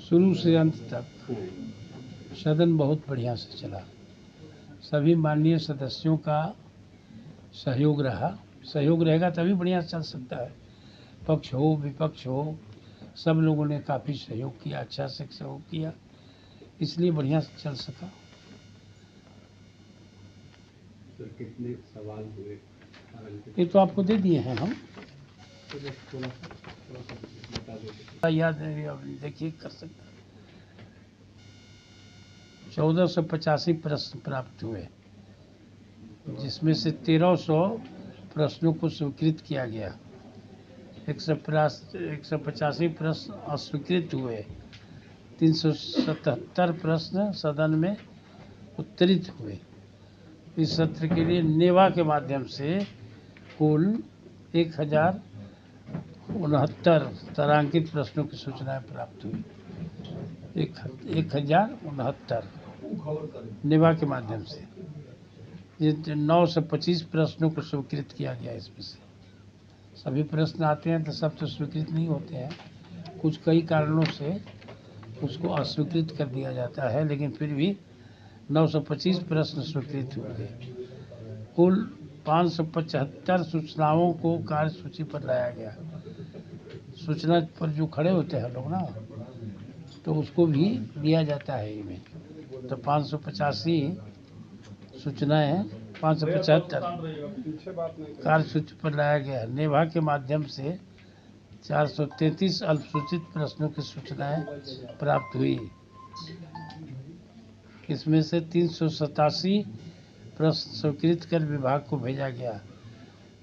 शुरू से अंत तक सदन बहुत बढ़िया से चला। सभी माननीय सदस्यों का सहयोग रहा। सहयोग रहेगा तभी बढ़िया चल सकता है। पक्ष हो विपक्ष हो, सब लोगों ने काफ़ी सहयोग किया, अच्छा से सहयोग किया, इसलिए बढ़िया से चल सका। सर कितने सवाल हुए? ये तो आपको दे दिए हैं हम। थोड़ा बता दो। याद देखिए कर सकते। 1485 प्रश्न प्राप्त हुए, जिसमें से 1300 प्रश्नों को स्वीकृत किया गया। 185 प्रश्न अस्वीकृत हुए। 377 प्रश्न सदन में उत्तरित हुए। इस सत्र के लिए नेवा के माध्यम से कुल 1069 तारांकित प्रश्नों की सूचनाएं प्राप्त हुई। 1069 नेवा के माध्यम से। ये 925 प्रश्नों को स्वीकृत किया गया। इसमें से सभी प्रश्न आते हैं तो सब तो स्वीकृत नहीं होते हैं, कुछ कई कारणों से उसको अस्वीकृत कर दिया जाता है, लेकिन फिर भी 925 प्रश्न स्वीकृत हुए। कुल 575 सूचनाओं को कार्यसूची पर लाया गया। सूचना पर जो खड़े होते हैं लोग ना, तो उसको भी दिया जाता है इमेज। तो 585 सूचनाएं, 575 कार्यसूची पर लाया गया। नेभा के माध्यम से 433 अल्पसूचित प्रश्नों की सूचनाएं प्राप्त हुई। इसमें से 387 प्रश्न स्वीकृत कर विभाग को भेजा गया।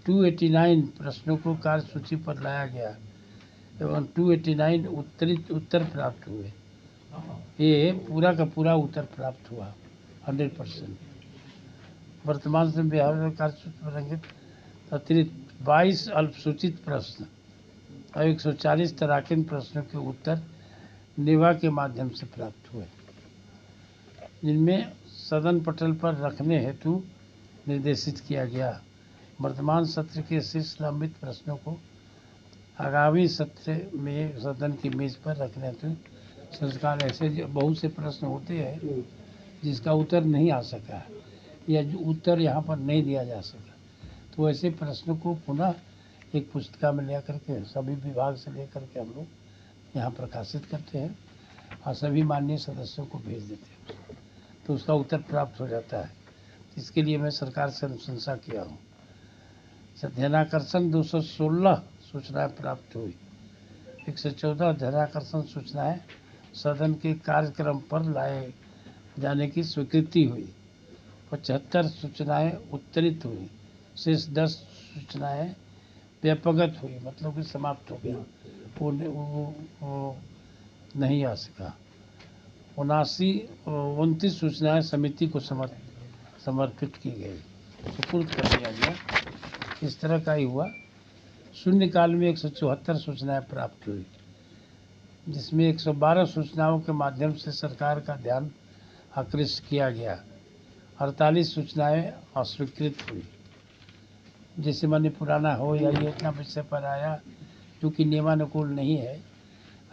289 प्रश्नों को कार्यसूची पर लाया गया एवं 289 उत्तर प्राप्त हुए। ये पूरा का पूरा उत्तर प्राप्त हुआ 100%। वर्तमान से बिहार में कार्यसूची पर रंगित अतिरिक्त 22 अल्पसूचित प्रश्न और 140 तारांकित प्रश्नों के उत्तर नेवा के माध्यम से प्राप्त हुए, जिनमें सदन पटल पर रखने हेतु निर्देशित किया गया। वर्तमान सत्र के शेष लंबित प्रश्नों को आगामी सत्र में सदन की मेज पर रखने हेतु संस्कार। ऐसे बहुत से प्रश्न होते हैं जिसका उत्तर नहीं आ सका या जो उत्तर यहाँ पर नहीं दिया जा सका, तो ऐसे प्रश्नों को पुनः एक पुस्तिका में ले करके सभी विभाग से ले करके हम लोग यहाँ प्रकाशित करते हैं और सभी माननीय सदस्यों को भेज देते हैं, तो उसका उत्तर प्राप्त हो जाता है। इसके लिए मैं सरकार से अनुशंसा किया हूँ। ध्यानाकर्षण 216 सूचनाएं प्राप्त हुई। 114 ध्यानाकर्षण सूचनाएं सदन के कार्यक्रम पर लाए जाने की स्वीकृति हुई। 75 सूचनाएं उत्तरित हुई। शेष 10 सूचनाएं व्यापगत हुई, मतलब कि समाप्त हो गया, वो नहीं आ सका। 29 सूचनाएं समिति को समर्पित की गई, सुपुर्द कर दिया गया। इस तरह का ही हुआ। शून्यकाल में 174 सूचनाएं प्राप्त हुई, जिसमें 112 सूचनाओं के माध्यम से सरकार का ध्यान आकृष्ट किया गया। 48 सूचनाएं अस्वीकृत हुई, जैसे माने पुराना हो या ये इतना विषय पर आया जो कि नियमानुकूल नहीं है,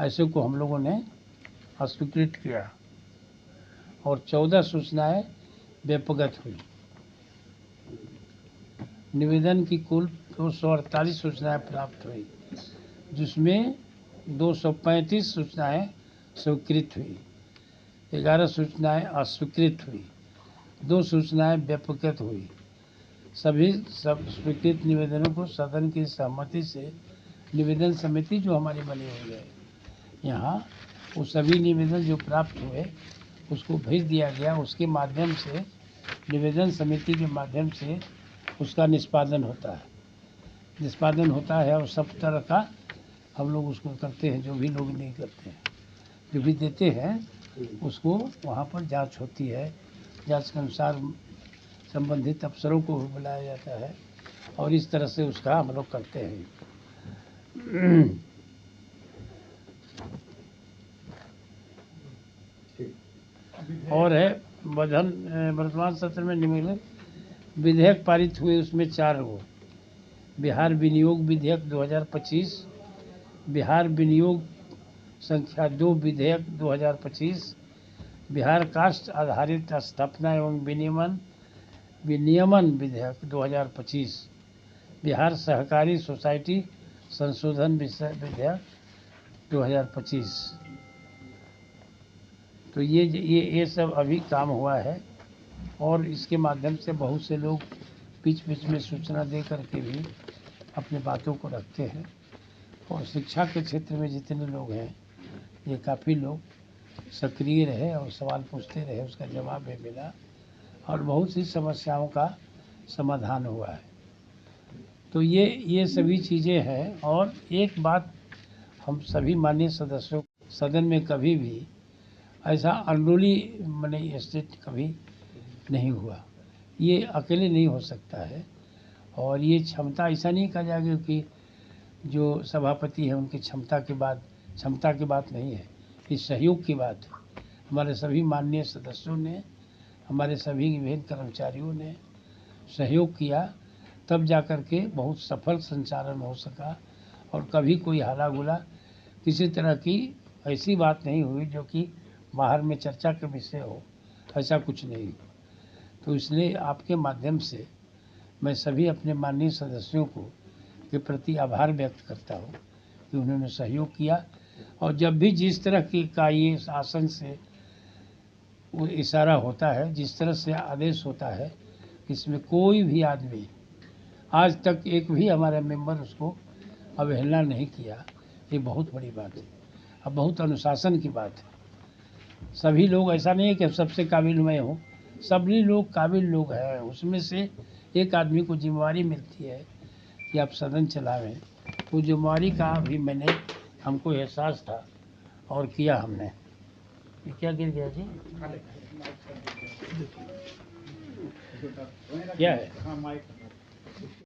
ऐसे को हम लोगों ने अस्वीकृत किया। और 14 सूचनाएं व्यापगत हुई। निवेदन की कुल 248 सूचनाएं प्राप्त हुई, जिसमें 235 सूचनाएं स्वीकृत हुई, 11 सूचनाएं अस्वीकृत हुई, 2 सूचनाएं व्यापगत हुई। सब स्वीकृत निवेदनों को सदन की सहमति से निवेदन समिति जो हमारी बनी हुई है यहाँ, वो सभी निवेदन जो प्राप्त हुए उसको भेज दिया गया। उसके माध्यम से निवेदन समिति के माध्यम से उसका निष्पादन होता है और सब तरह का हम लोग उसको करते हैं। जो भी लोग नहीं करते हैं, जो भी देते हैं उसको वहाँ पर जांच होती है। जांच के अनुसार संबंधित अफसरों को भी बुलाया जाता है और इस तरह से उसका हम लोग करते हैं। और है वर्तमान सत्र में निम्नलिखित विधेयक पारित हुए, उसमें 4 हो। बिहार विनियोग विधेयक 2025, बिहार विनियोग संख्या 2 विधेयक 2025, बिहार कास्ट आधारित स्थापना एवं विनियमन विधेयक 2025, बिहार सहकारी सोसाइटी संशोधन विधेयक 2025। तो ये सब अभी काम हुआ है और इसके माध्यम से बहुत से लोग बीच बीच में सूचना दे करके भी अपने बातों को रखते हैं। और शिक्षा के क्षेत्र में जितने लोग हैं ये काफ़ी लोग सक्रिय रहे और सवाल पूछते रहे, उसका जवाब भी मिला और बहुत सी समस्याओं का समाधान हुआ है। तो ये सभी चीज़ें हैं। और एक बात हम सभी माननीय सदस्यों, सदन में कभी भी ऐसा अनरूली मनी स्टेट कभी नहीं हुआ, ये अकेले नहीं हो सकता है। और ये क्षमता ऐसा नहीं कहा जाएगा कि जो सभापति है उनकी क्षमता की बात नहीं है, ये सहयोग की बात है। हमारे सभी माननीय सदस्यों ने, हमारे सभी विभिन्न कर्मचारियों ने सहयोग किया, तब जाकर के बहुत सफल संचालन हो सका। और कभी कोई हाला गुला किसी तरह की ऐसी बात नहीं हुई जो कि बाहर में चर्चा के विषय हो, ऐसा कुछ नहीं हुआ। तो इसलिए आपके माध्यम से मैं सभी अपने माननीय सदस्यों को के प्रति आभार व्यक्त करता हूँ कि उन्होंने सहयोग किया। और जब भी जिस तरह की का ये शासन से वो इशारा होता है, जिस तरह से आदेश होता है, इसमें कोई भी आदमी आज तक एक भी हमारा मेंबर उसको अवहेलना नहीं किया, ये बहुत बड़ी बात है। अब बहुत अनुशासन की बात है। सभी लोग, ऐसा नहीं है कि सबसे काबिल मैं हूँ, सभी लोग काबिल लोग हैं। उसमें से एक आदमी को जिम्मेवारी मिलती है कि आप सदन चलावें। वो जिम्मेवारी का भी हमको एहसास था और किया हमने। ये क्या गिर गया जी? क्या है?